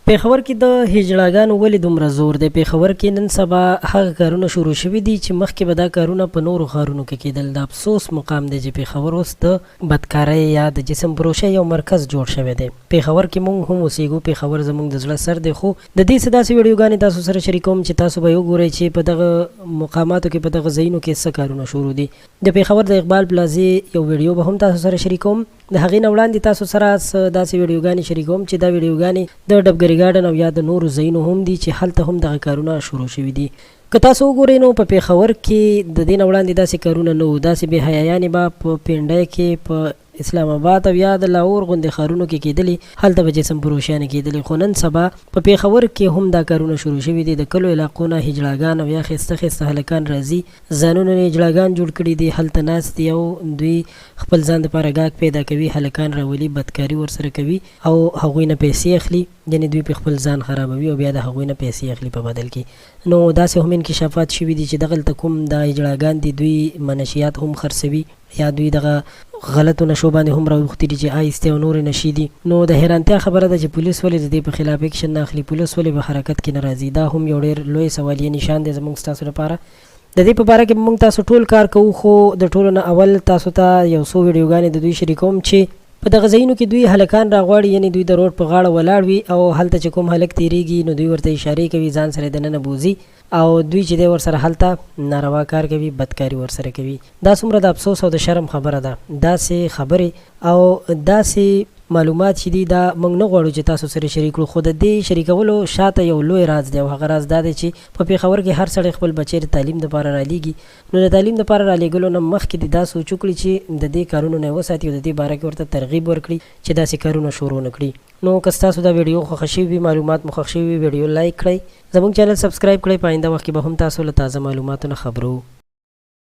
پېښور کې د هجړاګانو ولې دومره زور دی؟ پېښور کې نن سبا هغه کارونه شروع شوي دي چې مخکې به دا کارونه په نورو ښارونو کې کېدل. د افسوس مقام دی چې پېښور اوس د بدکارۍ یا د جسم فروشۍ یو مرکز جوړ شوی دی. پېښور کې موږ هم اوسېږو، پېښور زموږ د زړه سر دی، خو د دې څه داسې ویډیوګانې تاسو سره شریکوم چې تاسو به وګورئ چې په دغه مقاماتو کې، په دغه ځایونو کې څه کارونه شروع دي. د پېښور د اقبال پلازې یو ویډیو به هم تاسو سره شریکوم. د هغې نه وړاندې تاسو سره داسې ویډیوګانې شریکوم چې دا ویډیوګانې د ډبګري ګارډن او یا د نورو ځایونو هم دي چې هلته هم دغه کارونه شروع شوي دي. که تاسو وګورئ نو په پېښور کې د دې نه وړاندې داسې کارونه نه وو. داسې بې حیایانې به په پینډۍ کې، په اسلام آباد او یا د لاهور غوندې ښارونو کې کېدلې، هلته به جسم فروشیانې کېدلې. خو نن سبا په پېښور کې هم دا کارونه شروع شوي دي. د کلو علاقو نه هجړاګان او یا ښایسته ښایسته هلکان راځي، ځانونه یې هجړاګان جوړ کړي دي، هلته ناست دي او دوی خپل ځان دپاره ګاګ پیدا کوي، هلکان راولي، بدکاري ورسره کوي او هغوی نه پیسې اخلي. یعنې دوی په خپل ځان خرابوي او بیا د هغوی نه پیسې اخلي په بدل کې. نو داسې هم انکشافات شوي دي چې دغلته کوم دا هجړاګان دي، دوی منشیات هم خرڅوي یا دوی دغه غلطو نشو باندې هم راوختي دي چې آیستې او نورې نشي دي. نو د حیرانتیا خبره ده چې پولیس ولې د دې په خلاف اکشن نه اخلي، پولیس ولې په حرکت کې نه راځي. دا هم یو ډېر لوی سوالیه نشان دی زموږ ستاسو لپاره. د دې په باره کې موږ تاسو ټول کار کوو، خو د ټولو نه اول تاسو ته یو څو ویډیوګانې د دوی شریکوم چې په دغه ځایونو کې دوی هلکان راغواړي، یعنې دوی د روډ په غاړه ولاړ وي او هلته چې کوم هلک تېرېږي نو دوی ورته اشارې کوي، ځان سره دننه بوځي او دوی چې دی ورسره هلته ناروا کار کوي، بدکاري ورسره کوي. دا څومره د افسوس او د شرم خبره ده. داسې خبرې او داسې معلومات چې دي دا موږ نه غواړو چې تاسو سره شریک کړو. خو د دې شریکولو شاته یو لوی راز دی او هغه راز دا دی چې په پېښور کې هر سړی خپل بچی د تعلیم دپاره رالیږي. نو د تعلیم دپاره رالیږلو نه مخکې دې دا سوچ وکړي چې د دې کارونو نه یې وساتي او د دې باره کې ورته ترغیب ورکړي چې داسې کارونه شروع نه کړي. نو که ستاسو دا ویډیو خوښه شوي وي، معلومات مو خوښ شوي وي، ویډیو لایک کړئ، زموږ چینل سبسکرایب کړئ. په آینده وخت کې به هم تاسو له تازه معلوماتو نه خبرو.